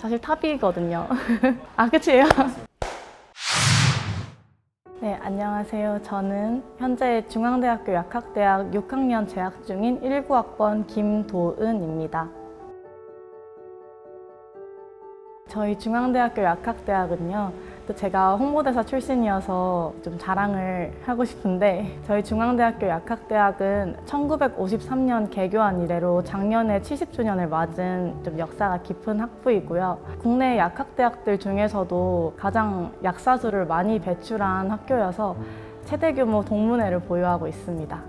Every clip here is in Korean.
사실 탑이거든요. 아, 끝이에요? 네, 안녕하세요. 저는 현재 중앙대학교 약학대학 6학년 재학 중인 19학번 김도은입니다. 저희 중앙대학교 약학대학은요, 또 제가 홍보대사 출신이어서 좀 자랑을 하고 싶은데, 저희 중앙대학교 약학대학은 1953년 개교한 이래로 작년에 70주년을 맞은 좀 역사가 깊은 학부이고요. 국내 약학대학들 중에서도 가장 약사수를 많이 배출한 학교여서 최대 규모 동문회를 보유하고 있습니다.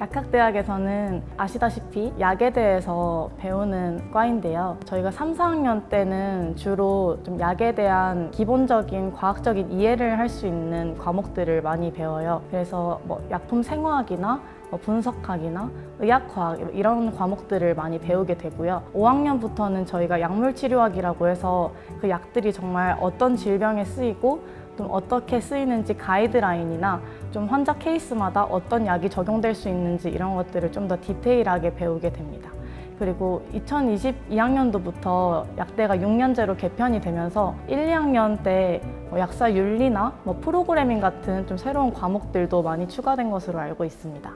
약학대학에서는 아시다시피 약에 대해서 배우는 과인데요. 저희가 3, 4학년 때는 주로 좀 약에 대한 기본적인 과학적인 이해를 할 수 있는 과목들을 많이 배워요. 그래서 약품 생화학이나 분석학이나 의학과학 이런 과목들을 많이 배우게 되고요. 5학년부터는 저희가 약물치료학이라고 해서 그 약들이 정말 어떤 질병에 쓰이고 좀 어떻게 쓰이는지 가이드라인이나 좀 환자 케이스마다 어떤 약이 적용될 수 있는지 이런 것들을 좀 더 디테일하게 배우게 됩니다. 그리고 2022학년도부터 약대가 6년제로 개편이 되면서 1, 2학년 때 약사 윤리나 프로그래밍 같은 좀 새로운 과목들도 많이 추가된 것으로 알고 있습니다.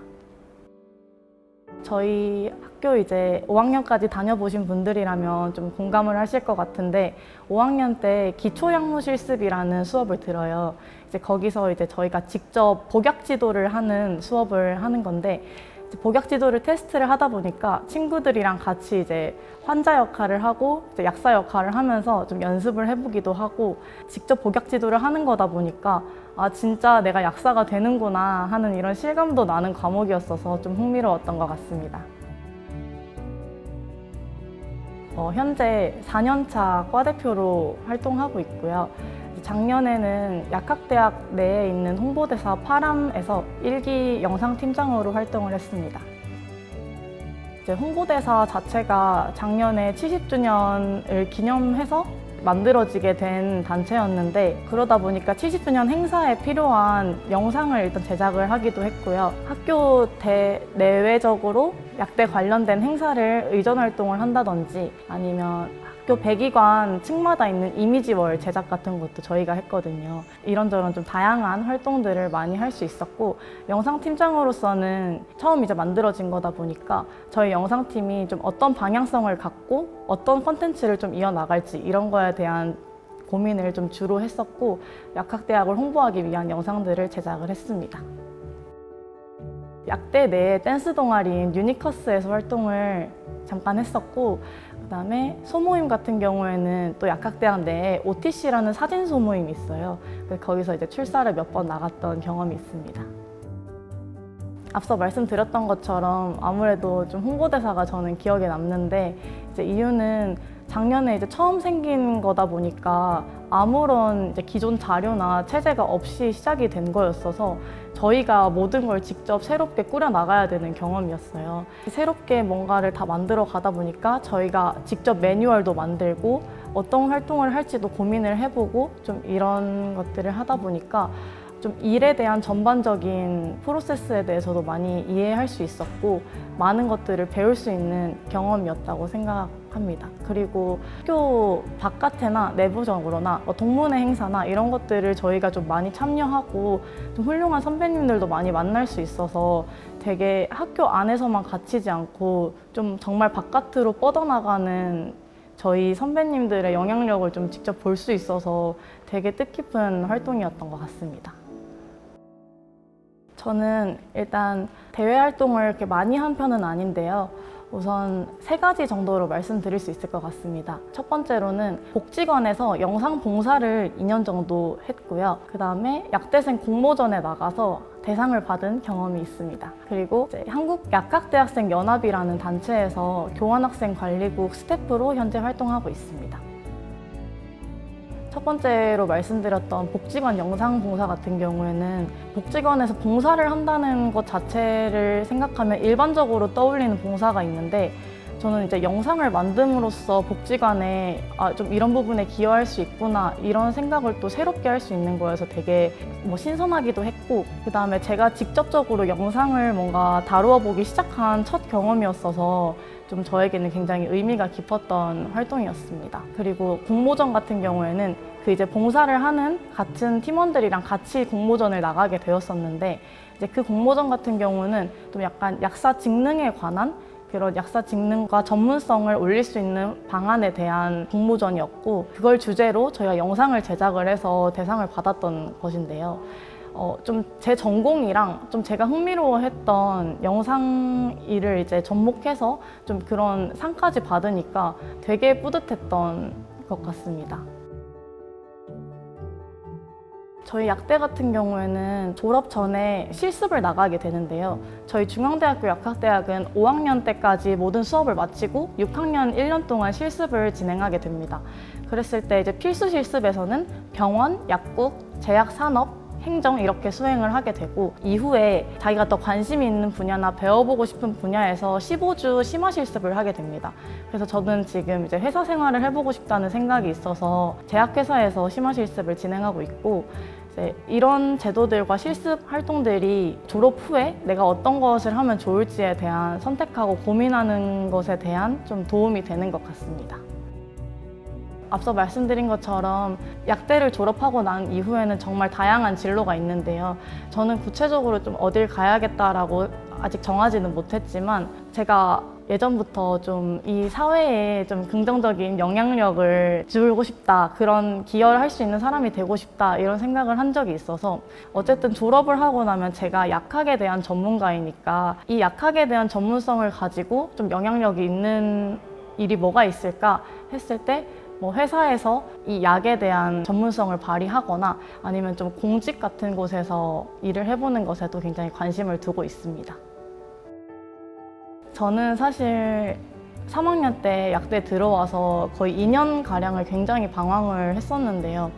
저희 학교 이제 5학년까지 다녀보신 분들이라면 좀 공감을 하실 것 같은데 5학년 때 기초약물실습이라는 수업을 들어요. 이제 거기서 이제 저희가 직접 복약 지도를 하는 수업을 하는 건데 복약 지도를 테스트를 하다 보니까 친구들이랑 같이 이제 환자 역할을 하고 이제 약사 역할을 하면서 좀 연습을 해보기도 하고 직접 복약 지도를 하는 거다 보니까 아 진짜 내가 약사가 되는구나 하는 이런 실감도 나는 과목이었어서 좀 흥미로웠던 것 같습니다. 현재 4년차 과대표로 활동하고 있고요. 작년에는 약학대학 내에 있는 홍보대사 파람에서 1기 영상팀장으로 활동을 했습니다. 이제 홍보대사 자체가 작년에 70주년을 기념해서 만들어지게 된 단체였는데 그러다 보니까 70주년 행사에 필요한 영상을 일단 제작을 하기도 했고요. 학교 내외적으로 약대 관련된 행사를 의전 활동을 한다든지 아니면 학교 백의관 층마다 있는 이미지월 제작 같은 것도 저희가 했거든요. 이런저런 좀 다양한 활동들을 많이 할 수 있었고 영상팀장으로서는 처음 이제 만들어진 거다 보니까 저희 영상팀이 좀 어떤 방향성을 갖고 어떤 콘텐츠를 좀 이어나갈지 이런 거에 대한 고민을 좀 주로 했었고 약학대학을 홍보하기 위한 영상들을 제작을 했습니다. 약대 내에 댄스 동아리인 유니커스에서 활동을 잠깐 했었고 그다음에 소모임 같은 경우에는 또 약학대학 내에 OTC라는 사진 소모임이 있어요. 그래서 거기서 이제 출사를 몇 번 나갔던 경험이 있습니다. 앞서 말씀드렸던 것처럼 아무래도 좀 홍보대사가 저는 기억에 남는데 이제 이유는 작년에 이제 처음 생긴 거다 보니까 아무런 이제 기존 자료나 체제가 없이 시작이 된 거였어서 저희가 모든 걸 직접 새롭게 꾸려 나가야 되는 경험이었어요. 새롭게 뭔가를 다 만들어 가다 보니까 저희가 직접 매뉴얼도 만들고 어떤 활동을 할지도 고민을 해보고 좀 이런 것들을 하다 보니까 좀 일에 대한 전반적인 프로세스에 대해서도 많이 이해할 수 있었고 많은 것들을 배울 수 있는 경험이었다고 생각합니다. 그리고 학교 바깥에나 내부적으로나 동문회 행사나 이런 것들을 저희가 좀 많이 참여하고 좀 훌륭한 선배님들도 많이 만날 수 있어서 되게 학교 안에서만 갇히지 않고 좀 정말 바깥으로 뻗어나가는 저희 선배님들의 영향력을 좀 직접 볼 수 있어서 되게 뜻깊은 활동이었던 것 같습니다. 저는 일단 대외 활동을 이렇게 많이 한 편은 아닌데요. 우선 3가지 정도로 말씀드릴 수 있을 것 같습니다. 첫 번째로는 복지관에서 영상 봉사를 2년 정도 했고요. 그 다음에 약대생 공모전에 나가서 대상을 받은 경험이 있습니다. 그리고 이제 한국약학대학생연합이라는 단체에서 교환학생관리국 스태프로 현재 활동하고 있습니다. 첫 번째로 말씀드렸던 복지관 영상 봉사 같은 경우에는 복지관에서 봉사를 한다는 것 자체를 생각하면 일반적으로 떠올리는 봉사가 있는데 저는 이제 영상을 만듦으로써 복지관에 좀 이런 부분에 기여할 수 있구나 이런 생각을 또 새롭게 할 수 있는 거여서 되게 신선하기도 했고, 그 다음에 제가 직접적으로 영상을 뭔가 다루어 보기 시작한 첫 경험이었어서 좀 저에게는 굉장히 의미가 깊었던 활동이었습니다. 그리고 공모전 같은 경우에는 그 이제 봉사를 하는 같은 팀원들이랑 같이 공모전을 나가게 되었었는데, 이제 그 공모전 같은 경우는 좀 약간 약사 직능에 관한 그런 약사 직능과 전문성을 올릴 수 있는 방안에 대한 공모전이었고, 그걸 주제로 저희가 영상을 제작을 해서 대상을 받았던 것인데요. 좀 제 전공이랑 좀 제가 흥미로워했던 영상 일을 이제 접목해서 좀 그런 상까지 받으니까 되게 뿌듯했던 것 같습니다. 저희 약대 같은 경우에는 졸업 전에 실습을 나가게 되는데요. 저희 중앙대학교 약학대학은 5학년 때까지 모든 수업을 마치고 6학년 1년 동안 실습을 진행하게 됩니다. 그랬을 때 이제 필수 실습에서는 병원, 약국, 제약산업, 행정 이렇게 수행을 하게 되고, 이후에 자기가 더 관심이 있는 분야나 배워보고 싶은 분야에서 15주 심화 실습을 하게 됩니다. 그래서 저는 지금 이제 회사 생활을 해보고 싶다는 생각이 있어서 제약회사에서 심화 실습을 진행하고 있고, 이런 제도들과 실습 활동들이 졸업 후에 내가 어떤 것을 하면 좋을지에 대한 선택하고 고민하는 것에 대한 좀 도움이 되는 것 같습니다. 앞서 말씀드린 것처럼 약대를 졸업하고 난 이후에는 정말 다양한 진로가 있는데요. 저는 구체적으로 좀 어딜 가야겠다라고 아직 정하지는 못했지만, 제가 예전부터 좀 이 사회에 좀 긍정적인 영향력을 주고 싶다, 그런 기여를 할 수 있는 사람이 되고 싶다, 이런 생각을 한 적이 있어서, 어쨌든 졸업을 하고 나면 제가 약학에 대한 전문가이니까 이 약학에 대한 전문성을 가지고 좀 영향력이 있는 일이 뭐가 있을까 했을 때, 회사에서 이 약에 대한 전문성을 발휘하거나 아니면 좀 공직 같은 곳에서 일을 해보는 것에도 굉장히 관심을 두고 있습니다. 저는 사실 3학년 때 약대 들어와서 거의 2년가량을 굉장히 방황을 했었는데요.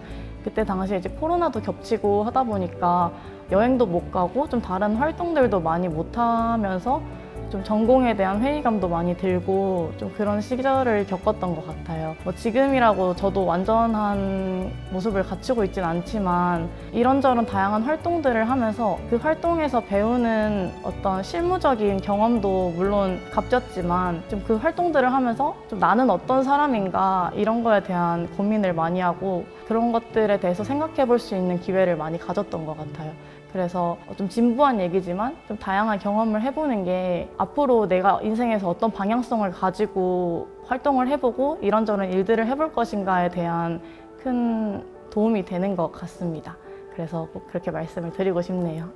그때 당시에 이제 코로나도 겹치고 하다 보니까 여행도 못 가고 좀 다른 활동들도 많이 못 하면서 좀 전공에 대한 회의감도 많이 들고 좀 그런 시절을 겪었던 것 같아요. 지금이라고 저도 완전한 모습을 갖추고 있진 않지만 이런저런 다양한 활동들을 하면서 그 활동에서 배우는 어떤 실무적인 경험도 물론 값졌지만 좀 그 활동들을 하면서 좀 나는 어떤 사람인가 이런 거에 대한 고민을 많이 하고 그런 것들에 대해서 생각해 볼 수 있는 기회를 많이 가졌던 것 같아요. 그래서 좀 진부한 얘기지만 좀 다양한 경험을 해보는 게 앞으로 내가 인생에서 어떤 방향성을 가지고 활동을 해보고 이런저런 일들을 해볼 것인가에 대한 큰 도움이 되는 것 같습니다. 그래서 꼭 그렇게 말씀을 드리고 싶네요.